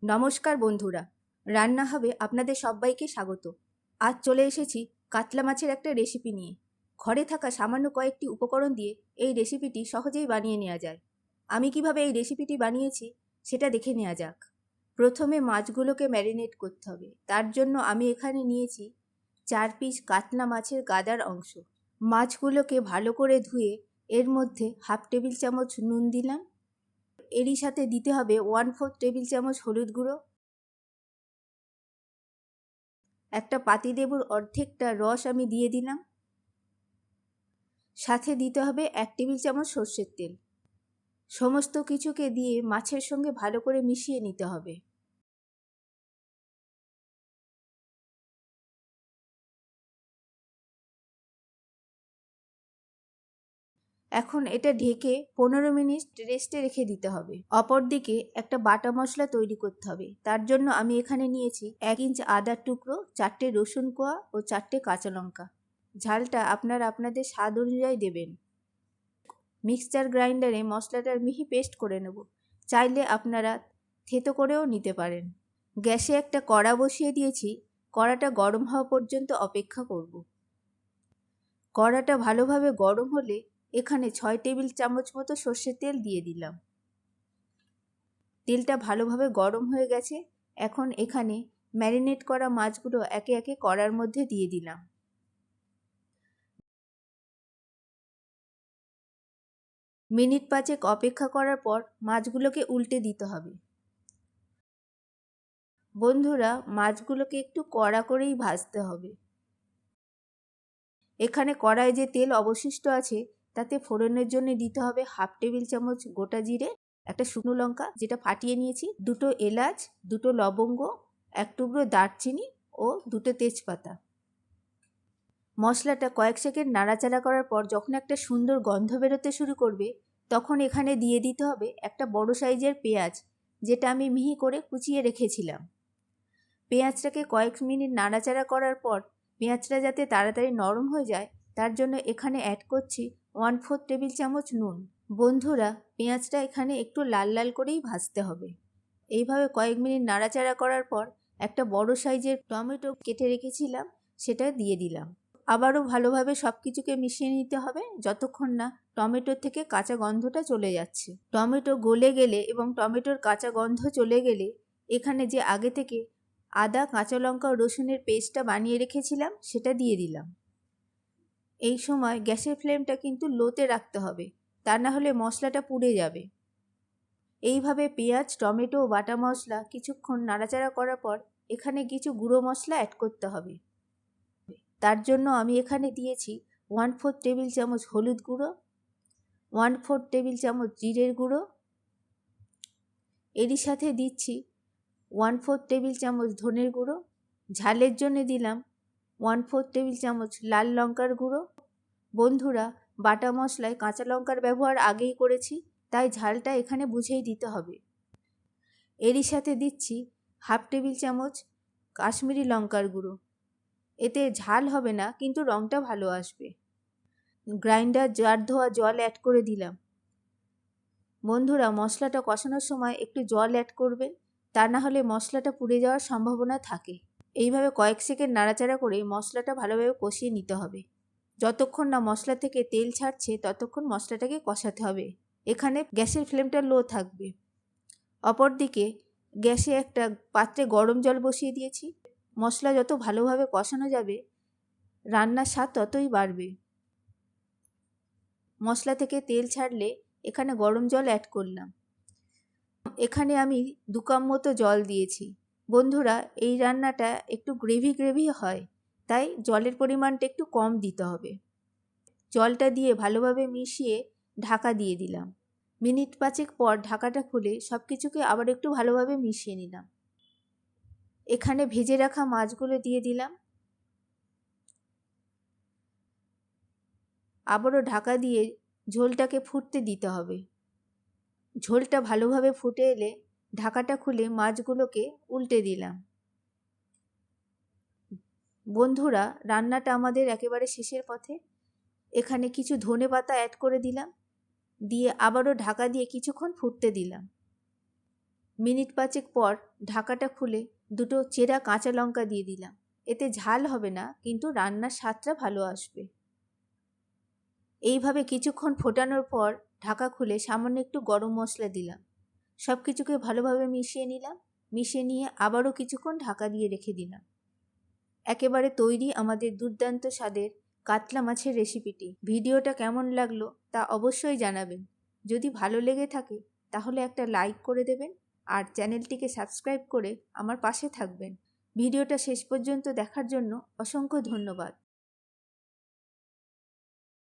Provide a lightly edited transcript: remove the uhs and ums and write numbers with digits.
নমস্কার বন্ধুরা, রান্না হবে আপনাদের সবাইকে স্বাগত। আজ চলে এসেছি কাতলা মাছের একটা রেসিপি নিয়ে। ঘরে থাকা সামান্য কয়েকটি উপকরণ দিয়ে এই রেসিপিটি সহজেই বানিয়ে নেওয়া যায়। আমি কিভাবে এই রেসিপিটি বানিয়েছি সেটা দেখে নেওয়া যাক। প্রথমে মাছগুলোকে ম্যারিনেট করতে হবে। তার জন্য আমি এখানে নিয়েছি 4 পিস কাতলা মাছের গাদার অংশ। মাছগুলোকে ভালো করে ধুয়ে এর মধ্যে হাফ টেবিল চামচ নুন দিলাম। এরই সাথে দিতে হবে 1/4 টেবিল চামচ হলুদ গুঁড়ো, একটা পাতিলেবুর অর্ধেকটা রস আমি দিয়ে দিলাম। সাথে দিতে হবে 1 টেবিল চামচ সর্ষের তেল। সমস্ত কিছুকে দিয়ে মাছের সঙ্গে ভালো করে মিশিয়ে নিতে হবে। এখন এটা ঢেকে 15 মিনিট রেস্টে রেখে দিতে হবে। অপরদিকে একটা বাটা মশলা তৈরি করতে হবে। তার জন্য আমি এখানে নিয়েছি 1 ইঞ্চ আদার টুকরো, 4টে রসুন কোয়া ও 4টে কাঁচা লঙ্কা। ঝালটা আপনারা আপনাদের স্বাদ অনুযায়ী দেবেন। মিক্সচার গ্রাইন্ডারে মশলাটার মিহি পেস্ট করে নেব। চাইলে আপনারা থেতো করেও নিতে পারেন। গ্যাসে একটা কড়া বসিয়ে দিয়েছি। কড়াটা গরম হওয়া পর্যন্ত অপেক্ষা করব। কড়াটা ভালোভাবে গরম হলে এখানে 6 টেবিল চামচ মতো সর্ষের তেল দিয়ে দিলাম। তেলটা ভালোভাবে গরম হয়ে গেছে। এখন এখানে ম্যারিনেট করা মাছগুলো একে একে কড়ার মধ্যে দিয়ে দিলাম। মিনিট 5 অপেক্ষা করার পর মাছগুলোকে উল্টে দিতে হবে। বন্ধুরা, মাছগুলোকে একটু কড়া করেই ভাজতে হবে। এখানে কড়ায় যে তেল অবশিষ্ট আছে তাতে ফোড়নের জন্য দিতে হবে হাফ টেবিল চামচ গোটা জিরে, একটা শুকনো লঙ্কা যেটা ফাটিয়ে নিয়েছি, 2টো এলাচ, 2টো লবঙ্গ, 1 টুকরো দারচিনি ও 2টো তেজপাতা। মশলাটা কয়েক সেকেন্ড নাড়াচাড়া করার পর যখন একটা সুন্দর গন্ধ বেরোতে শুরু করবে তখন এখানে দিয়ে দিতে হবে একটা বড় সাইজের পেঁয়াজ, যেটা আমি মিহি করে কুচিয়ে রেখেছিলাম। পেঁয়াজটাকে কয়েক মিনিট নাড়াচাড়া করার পর পেঁয়াজটা যাতে তাড়াতাড়ি নরম হয়ে যায় তার জন্য এখানে অ্যাড করছি 1/4 টেবিল চামচ নুন। বন্ধুরা, পেঁয়াজটা এখানে একটু লাল লাল করেই ভাজতে হবে। এইভাবে কয়েক মিনিট নাড়াচাড়া করার পর একটা বড় সাইজের টমেটো কেটে রেখেছিলাম সেটা দিয়ে দিলাম। আবারও ভালোভাবে সব কিছুকে মিশিয়ে নিতে হবে যতক্ষণ না টমেটোর থেকে কাঁচা গন্ধটা চলে যাচ্ছে। টমেটো গলে গেলে এবং টমেটোর কাঁচা গন্ধ চলে গেলে এখানে যে আগে থেকে আদা, কাঁচা লঙ্কা ও রসুনের পেস্টটা বানিয়ে রেখেছিলাম সেটা দিয়ে দিলাম। এই সময় গ্যাসের ফ্লেমটা কিন্তু লোতে রাখতে হবে, তা না হলে মশলাটা পুড়ে যাবে। এইভাবে পেঁয়াজ, টমেটো ও বাটা মশলা কিছুক্ষণ নাড়াচাড়া করার পর এখানে কিছু গুঁড়ো মশলা অ্যাড করতে হবে। তার জন্য আমি এখানে দিয়েছি 1/4 টেবিল চামচ হলুদ গুঁড়ো, 1/4 টেবিল চামচ জিরের গুঁড়ো, এরই সাথে দিচ্ছি 1/4 টেবিল চামচ ধনের গুঁড়ো, ঝালের জন্য দিলাম 1/4 টেবিল চামচ লাল লঙ্কার গুঁড়ো। বন্ধুরা, বাটা মশলায় কাঁচা লঙ্কার ব্যবহার আগেই করেছি, তাই ঝালটা এখানে বুঝেই দিতে হবে। এরই সাথে দিচ্ছি হাফ টেবিল চামচ কাশ্মীরি লঙ্কার গুঁড়ো। এতে ঝাল হবে না কিন্তু রঙটা ভালো আসবে। গ্রাইন্ডার জার ধোয়া জল অ্যাড করে দিলাম। বন্ধুরা, মশলাটা কষানোর সময় একটু জল অ্যাড করবেন, তা না হলে মশলাটা পুড়ে যাওয়ার সম্ভাবনা থাকে। এইভাবে কয়েক সেকেন্ড নাড়াচাড়া করে মশলাটা ভালোভাবে কষিয়ে নিতে হবে। যতক্ষণ না মশলা থেকে তেল ছাড়ছে ততক্ষণ মশলাটাকে কষাতে হবে। এখানে গ্যাসের ফ্লেমটা লো থাকবে। অপরদিকে গ্যাসে একটা পাত্রে গরম জল বসিয়ে দিয়েছি। মশলা যত ভালোভাবে কষানো যাবে রান্নার স্বাদ ততই বাড়বে। মশলা থেকে তেল ছাড়লে এখানে গরম জল অ্যাড করলাম। এখানে আমি 2 কাপ মতো জল দিয়েছি। বন্ধুরা, এই রান্নাটা একটু গ্রেভি গ্রেভি হয়, তাই জলের পরিমাণটা একটু কম দিতে হবে। জলটা দিয়ে ভালোভাবে মিশিয়ে ঢাকা দিয়ে দিলাম। মিনিট 5 পর ঢাকাটা খুলে সব কিছুকে আবার একটু ভালোভাবে মিশিয়ে নিলাম। এখানে ভেজে রাখা মাছগুলো দিয়ে দিলাম। আবারও ঢাকা দিয়ে ঝোলটাকে ফুটতে দিতে হবে। ঝোলটা ভালোভাবে ফুটে এলে ঢাকাটা খুলে মাছগুলোকে উল্টে দিলাম। বন্ধুরা, রান্নাটা আমাদের একেবারে শেষের পথে। এখানে কিছু ধনেপাতা অ্যাড করে দিলাম, দিয়ে আবারও ঢাকা দিয়ে কিছুক্ষণ ফুটতে দিলাম। মিনিট 5 পর ঢাকাটা খুলে দুটো চেরা কাঁচা লঙ্কা দিয়ে দিলাম। এতে ঝাল হবে না, কিন্তু রান্নার স্বাদটা ভালো আসবে। এইভাবে কিছুক্ষণ ফোটানোর পর ঢাকা খুলে সামান্য একটু গরম মশলা দিলাম। সব কিছুকে ভালোভাবে মিশিয়ে নিলাম। মিশিয়ে নিয়ে আবারও কিছুক্ষণ ঢাকা দিয়ে রেখে দিলাম। একেবারে তৈরি আমাদের দুর্দান্ত স্বাদের কাতলা মাছের রেসিপিটি। ভিডিওটা কেমন লাগলো তা অবশ্যই জানাবেন। যদি ভালো লেগে থাকে তাহলে একটা লাইক করে দেবেন আর চ্যানেলটিকে সাবস্ক্রাইব করে আমার পাশে থাকবেন। ভিডিওটা শেষ পর্যন্ত দেখার জন্য অসংখ্য ধন্যবাদ।